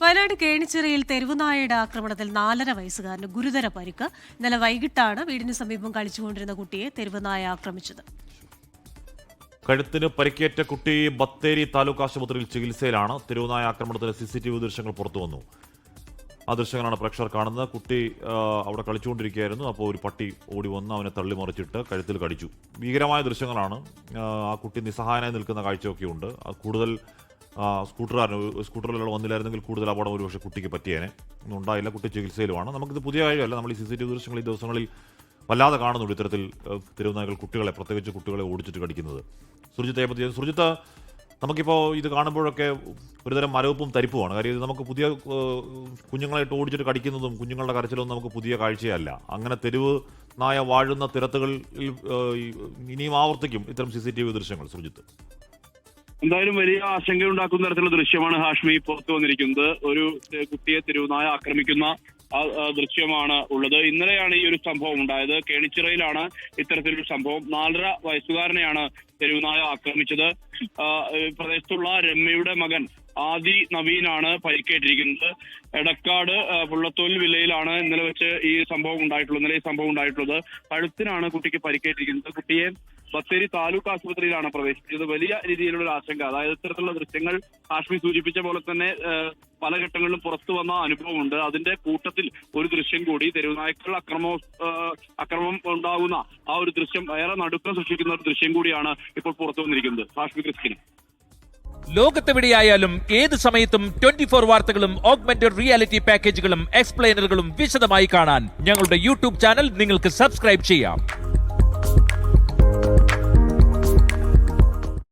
വയനാട് കേണിച്ചിറയിൽ തെരുവുനായയുടെ ആക്രമണത്തിൽ 4.5 വയസ്സുകാരന് ഗുരുതര പരിക്ക്. ഇന്നലെ വൈകിട്ടാണ് വീടിന് സമീപം കളിച്ചുകൊണ്ടിരുന്ന കുട്ടിയെ തെരുവുനായ ആക്രമിച്ചത്. കഴുത്തിന് പരിക്കേറ്റ കുട്ടി ബത്തേരി താലൂക്ക് ആശുപത്രിയിൽ ചികിത്സയിലാണ്. തെരുവുനായ ആക്രമണത്തിലെ CCTV ദൃശ്യങ്ങൾ പുറത്തുവന്നു. ആ ദൃശ്യങ്ങളാണ് പ്രേക്ഷകർ കാണുന്നത്. കുട്ടി അവിടെ കളിച്ചുകൊണ്ടിരിക്കുകയായിരുന്നു. അപ്പോൾ ഒരു പട്ടി ഓടി വന്ന് അവനെ തള്ളിമറിച്ചിട്ട് കഴുത്തിൽ കടിച്ചു. ഭീകരമായ ദൃശ്യങ്ങളാണ്. ആ കുട്ടി നിസ്സഹായനായി നിൽക്കുന്ന കാഴ്ചയൊക്കെയുണ്ട്. കൂടുതൽ സ്കൂട്ടറിലുള്ള വന്നില്ലായിരുന്നെങ്കിൽ കൂടുതൽ അപകടം ഒരുപക്ഷെ കുട്ടിക്ക് പറ്റിയേനെ. ഒന്നും ഉണ്ടായില്ല. കുട്ടി ചികിത്സയിലുമാണ്. നമുക്കിത് പുതിയ കാര്യമല്ല. നമ്മൾ ഈ CCTV ദൃശ്യങ്ങൾ ഈ ദിവസങ്ങളിൽ വല്ലാതെ കാണുന്നുണ്ട്. ഇത്തരത്തിൽ തെരുവുനായകൾ കുട്ടികളെ, പ്രത്യേകിച്ച് കുട്ടികളെ ഓടിച്ചിട്ട് കടിക്കുന്നത്. സുർജിത്ത്, നമുക്കിപ്പോൾ ഇത് കാണുമ്പോഴൊക്കെ ഒരുതരം മരവിപ്പും തരിപ്പുമാണ്. കാര്യം ഇത് നമുക്ക് പുതിയ കുഞ്ഞുങ്ങളായിട്ട് ഓടിച്ചിട്ട് കടിക്കുന്നതും കുഞ്ഞുങ്ങളുടെ കരച്ചിലൊന്നും നമുക്ക് പുതിയ കാഴ്ചയല്ല. അങ്ങനെ തെരുവ് നായ വാഴുന്ന തിരത്തുകളിൽ ഇനിയും ആവർത്തിക്കും ഇത്തരം CCTV ദൃശ്യങ്ങൾ. സുർജിത്ത്, എന്തായാലും വലിയ ആശങ്കയുണ്ടാക്കുന്ന തരത്തിലുള്ള ദൃശ്യമാണ് ഹാഷ്മി പുറത്തു വന്നിരിക്കുന്നത്. ഒരു കുട്ടിയെ തെരുവുനായ ആക്രമിക്കുന്ന ദൃശ്യമാണ് ഉള്ളത്. ഇന്നലെയാണ് ഈ ഒരു സംഭവം ഉണ്ടായത്. കേണിച്ചിറയിലാണ് ഇത്തരത്തിലൊരു സംഭവം. 4.5 വയസ്സുകാരനെയാണ് തെരുവുനായ ആക്രമിച്ചത്. പ്രദേശത്തുള്ള രമ്യയുടെ മകൻ ആദി നവീനാണ് പരിക്കേറ്റിരിക്കുന്നത്. എടക്കാട് പുള്ളത്തോൽ വില്ലയിലാണ് ഇന്നലെ വെച്ച് ഈ സംഭവം ഉണ്ടായിട്ടുള്ളത്. കഴുത്തിനാണ് കുട്ടിക്ക് പരിക്കേറ്റിരിക്കുന്നത്. കുട്ടിയെ ബത്തേരി താലൂക്ക് ആശുപത്രിയിലാണ് പ്രവേശിപ്പിച്ചത്. വലിയ രീതിയിലുള്ള ഒരു ആശങ്ക, അതായത് ഇത്തരത്തിലുള്ള ദൃശ്യങ്ങൾ ഹാഷ്മി സൂചിപ്പിച്ച പോലെ തന്നെ പല ഘട്ടങ്ങളിലും പുറത്തു വന്ന അനുഭവമുണ്ട്. അതിന്റെ കൂട്ടത്തിൽ ഒരു ദൃശ്യം കൂടി, തെരുവുനായ്ക്കൾ അക്രമം ഉണ്ടാകുന്ന ആ ഒരു ദൃശ്യം ഏറെ നടുക്കം സൃഷ്ടിക്കുന്ന ഒരു ദൃശ്യം കൂടിയാണ് ഇപ്പോൾ പുറത്തു വന്നിരിക്കുന്നത്. ഹാഷ്മി ക്രിസ്റ്റിന്. ലോകത്തെവിടെയായാലും ഏത് സമയത്തും 24 വാർത്തകളും ഓഗ്മെന്റഡ് റിയാലിറ്റി പാക്കേജുകളും എക്സ്പ്ലെയിനറുകളും വിശദമായി കാണാൻ ഞങ്ങളുടെ YouTube ചാനൽ നിങ്ങൾക്ക് സബ്സ്ക്രൈബ് ചെയ്യാം.